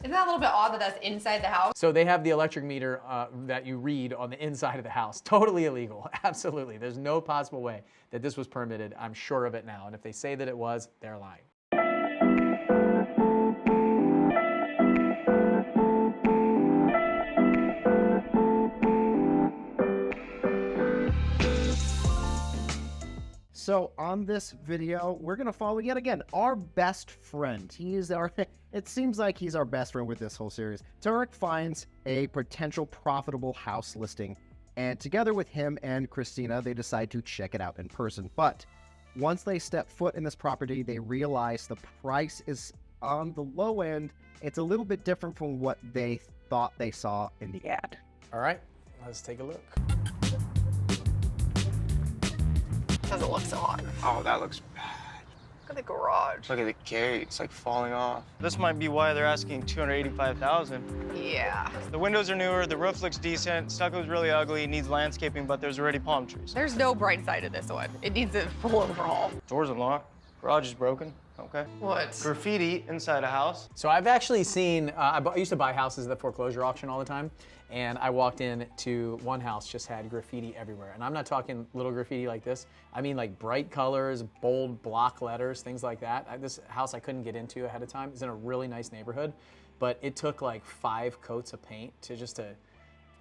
Isn't that a little bit odd that that's inside the house? So they have the electric meter that you read on the inside of the house. Totally illegal, absolutely. There's no possible way that this was permitted. I'm sure of it now. And if they say that it was, they're lying. So on this video, we're gonna follow yet again our best friend. He is our, it seems like he's our best friend with this whole series. Tarek finds a potential profitable house listing, and together with him and Christina, they decide to check it out in person. But once they step foot in this property, they realize the price is on the low end. It's a little bit different from what they thought they saw in the ad. All right, let's take a look. Doesn't look so hot. Oh, that looks bad. Look at the garage. Look at the gate. It's like falling off. This might be why they're asking $285,000. Yeah. The windows are newer, the roof looks decent, stucco's really ugly, needs landscaping, but there's already palm trees. There's no bright side to this one. It needs a full overhaul. Door's unlocked, garage is broken, okay. What? Graffiti inside a house. So I've actually seen, I used to buy houses at the foreclosure auction all the time, and I walked into one house, just had graffiti everywhere. And I'm not talking little graffiti like this. I mean like bright colors, bold block letters, things like that. This house I couldn't get into ahead of time. It's in a really nice neighborhood, but it took like 5 coats of paint to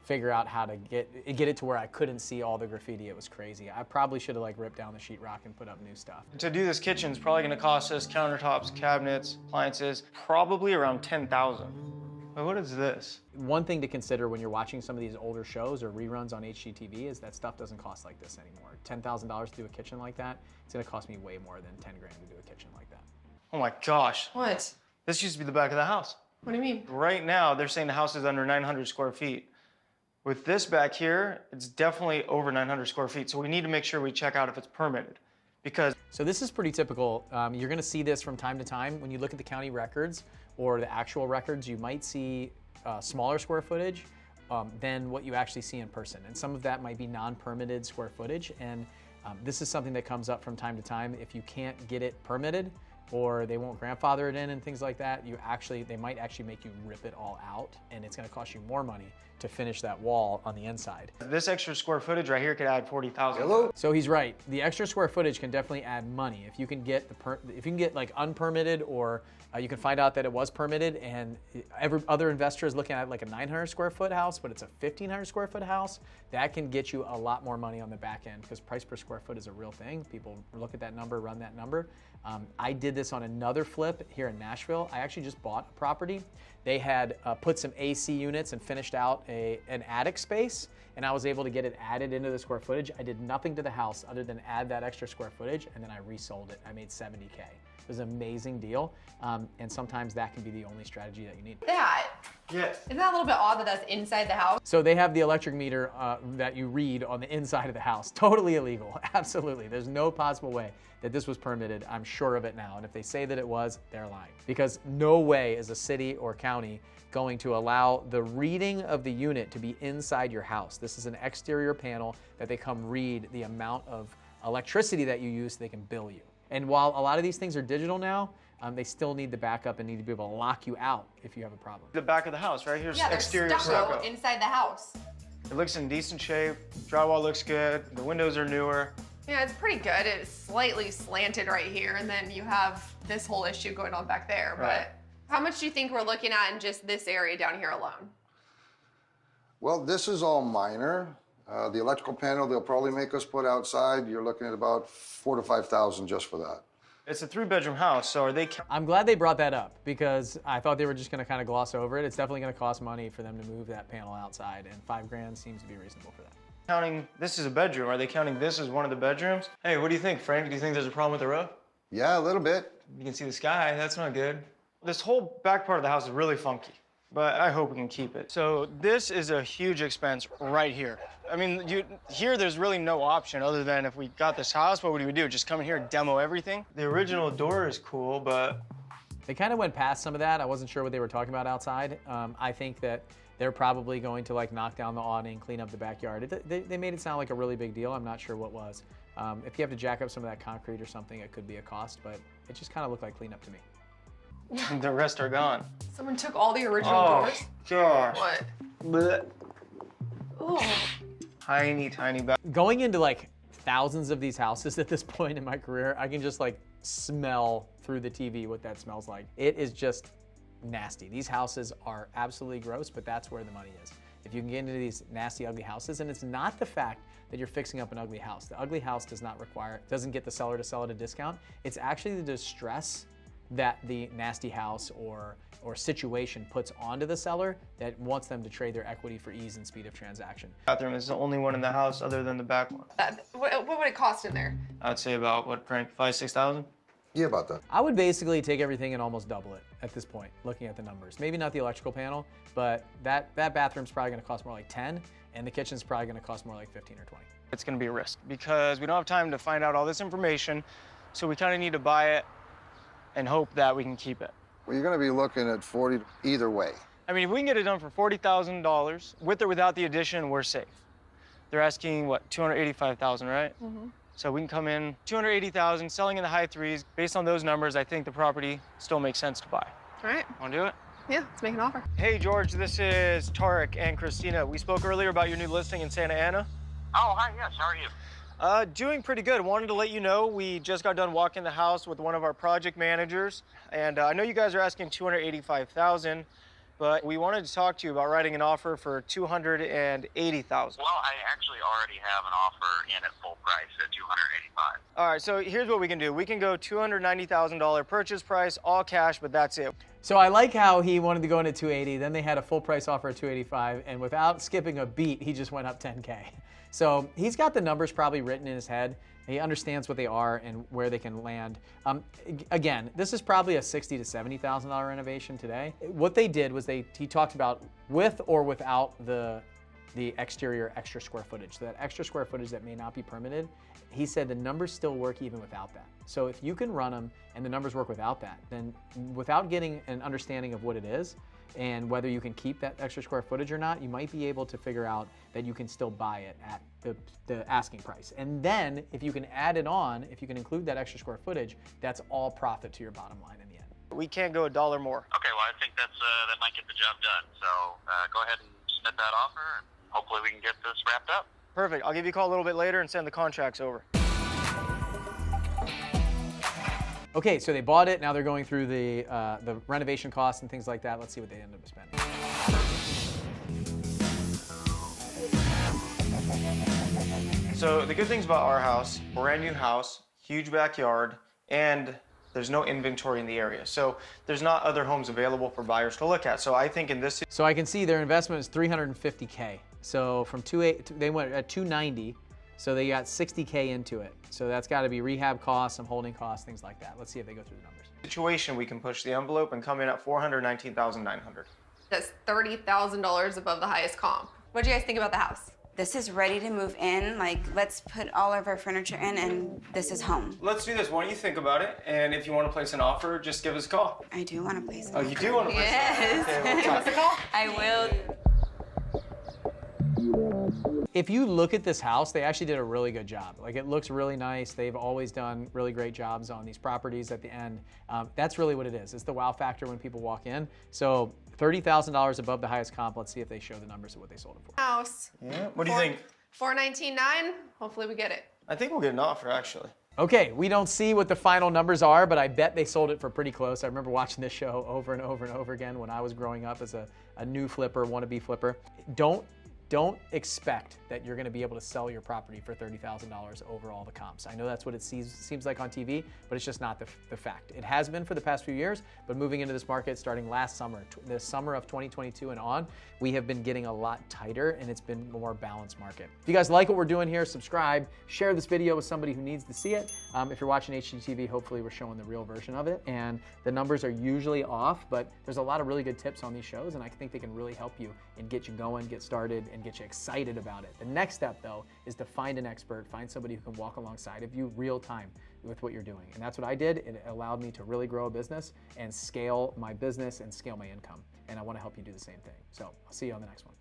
figure out how to get it to where I couldn't see all the graffiti. It was crazy. I probably should have like ripped down the sheetrock and put up new stuff. To do this kitchen's probably gonna cost us countertops, cabinets, appliances, probably around $10,000. But what is this? One thing to consider when you're watching some of these older shows or reruns on HGTV is that stuff doesn't cost like this anymore. $10,000 to do a kitchen like that, it's gonna cost me way more than 10 grand to do a kitchen like that. Oh my gosh. What? This used to be the back of the house. What do you mean? Right now, they're saying the house is under 900 square feet. With this back here, it's definitely over 900 square feet. So we need to make sure we check out if it's permitted. Because So this is pretty typical. You're gonna see this from time to time. When you look at the county records or the actual records, you might see smaller square footage than what you actually see in person. And some of that might be non-permitted square footage. And this is something that comes up from time to time. If you can't get it permitted or they won't grandfather it in and things like that, they might actually make you rip it all out, and it's gonna cost you more money to finish that wall on the inside. this extra square footage right here could add 40,000. Hello? So he's right. The extra square footage can definitely add money if you can get like unpermitted, or you can find out that it was permitted, and every other investor is looking at like a 900 square foot house, but it's a 1,500 square foot house. That can get you a lot more money on the back end because price per square foot is a real thing. People look at that number, run that number. I did this on another flip here in Nashville. I actually just bought a property. They had put some AC units and finished out an attic space, and I was able to get it added into the square footage. I did nothing to the house other than add that extra square footage, and then I resold it. I made $70K. It was an amazing deal, and sometimes that can be the only strategy that you need. That. Yes. Isn't that a little bit odd that that's inside the house? So they have the electric meter that you read on the inside of the house. Totally illegal, absolutely. There's no possible way that this was permitted. I'm sure of it now. And if they say that it was, they're lying. Because no way is a city or county going to allow the reading of the unit to be inside your house. This is an exterior panel that they come read the amount of electricity that you use so they can bill you. And while a lot of these things are digital now, they still need the backup and need to be able to lock you out if you have a problem. The back of the house, right here's Yeah, there's exterior stucco inside the house. It looks in decent shape. Drywall looks good. The windows are newer. Yeah, it's pretty good. It's slightly slanted right here, and then you have this whole issue going on back there. Right. But how much do you think we're looking at in just this area down here alone? Well, this is all minor. The electrical panel, they'll probably make us put outside. You're looking at about $4,000 to $5,000 just for that. It's a 3-bedroom house, so are they I'm glad they brought that up because I thought they were just going to kind of gloss over it. It's definitely going to cost money for them to move that panel outside, and $5 grand seems to be reasonable for that. counting this as a bedroom? Are they counting this as one of the bedrooms? Hey, what do you think, Frank? Do you think there's a problem with the roof? Yeah, a little bit. You can see the sky. That's not good. This whole back part of the house is really funky, but I hope we can keep it. So this is a huge expense right here. I mean, here there's really no option other than if we got this house, what would we do? Just come in here and demo everything? The original door is cool, but... They kind of went past some of that. I wasn't sure what they were talking about outside. I think that they're probably going to like knock down the awning, clean up the backyard. They made it sound like a really big deal. I'm not sure what was. If you have to jack up some of that concrete or something, it could be a cost, but it just kind of looked like cleanup to me. The rest are gone. Someone took all the original doors. Gosh. What? Blech. Oh. Tiny, tiny back. Going into like thousands of these houses at this point in my career, I can just like smell through the TV what that smells like. It is just nasty. These houses are absolutely gross, but that's where the money is. If you can get into these nasty, ugly houses, and it's not the fact that you're fixing up an ugly house. The ugly house doesn't get the seller to sell at a discount. It's actually the distress that the nasty house or situation puts onto the seller that wants them to trade their equity for ease and speed of transaction. Bathroom is the only one in the house other than the back one. What would it cost in there? I'd say about, what, Frank, 5,000-6,000? Yeah, about that. I would basically take everything and almost double it at this point, looking at the numbers. Maybe not the electrical panel, but that bathroom's probably gonna cost more like 10, and the kitchen's probably gonna cost more like 15 or 20. It's gonna be a risk because we don't have time to find out all this information, so we kind of need to buy it and hope that we can keep it. Well, you're gonna be looking at 40 either way. I mean, if we can get it done for $40,000, with or without the addition, we're safe. They're asking, what, $285,000, right? Mm-hmm. So we can come in $280,000, selling in the high threes. Based on those numbers, I think the property still makes sense to buy. All right. Want to do it? Yeah, let's make an offer. Hey, George, this is Tarek and Christina. We spoke earlier about your new listing in Santa Ana. Oh, hi, yes, how are you? Doing pretty good. Wanted to let you know we just got done walking the house with one of our project managers, and I know you guys are asking $285,000, but we wanted to talk to you about writing an offer for $280,000. Well, I actually already have an offer in at full price at $285,000. All right, so here's what we can do. We can go $290,000 purchase price, all cash, but that's it. So I like how he wanted to go in at 280, then they had a full price offer at 285, and without skipping a beat, he just went up 10K. So he's got the numbers probably written in his head. He understands what they are and where they can land. Again, this is probably a $60,000 to $70,000 renovation today. What they did was he talked about with or without the exterior extra square footage. So that extra square footage that may not be permitted, he said the numbers still work even without that. So if you can run them and the numbers work without that, then without getting an understanding of what it is and whether you can keep that extra square footage or not, you might be able to figure out that you can still buy it at the asking price. And then if you can add it on, if you can include that extra square footage, that's all profit to your bottom line in the end. We can't go $1 more. Okay, well, I think that might get the job done. So go ahead and submit that offer, and hopefully we can get this wrapped up. Perfect. I'll give you a call a little bit later and send the contracts over. Okay, so they bought it. Now they're going through the renovation costs and things like that. Let's see what they end up spending. So the good things about our house, brand new house, huge backyard, and there's no inventory in the area. So there's not other homes available for buyers to look at. So I think in this... So I can see their investment is $350K. So from they went at 290, so they got 60K into it. So that's got to be rehab costs, some holding costs, things like that. Let's see if they go through the numbers. Situation, we can push the envelope and come in at $419,900. That's $30,000 above the highest comp. What do you guys think about the house? This is ready to move in. Like, let's put all of our furniture in and this is home. Let's do this. Why don't you think about it? And if you want to place an offer, just give us a call. I do want to place it. Oh, you do want to place Yes. an offer? Okay, we'll talk. I will. If you look at this house, they actually did a really good job. Like, it looks really nice. They've always done really great jobs on these properties at the end. That's really what it is. It's the wow factor when people walk in. So $30,000 above the highest comp. Let's see if they show the numbers of what they sold it for. House. Yeah. What do you think? $419,900. Hopefully we get it. I think we'll get an offer, actually. Okay, we don't see what the final numbers are, but I bet they sold it for pretty close. I remember watching this show over and over and over again when I was growing up as a new flipper, wannabe flipper. Don't expect that you're going to be able to sell your property for $30,000 over all the comps. I know that's what it seems like on TV, but it's just not the fact. It has been for the past few years, but moving into this market starting last summer, the summer of 2022 and on, we have been getting a lot tighter and it's been a more balanced market. If you guys like what we're doing here, subscribe, share this video with somebody who needs to see it. If you're watching HGTV, hopefully we're showing the real version of it, and the numbers are usually off, but there's a lot of really good tips on these shows, and I think they can really help you and get you going, get started, and get you excited about it. The next step, though, is to find an expert, find somebody who can walk alongside of you real time with what you're doing. And that's what I did. It allowed me to really grow a business and scale my business and scale my income. And I want to help you do the same thing. So I'll see you on the next one.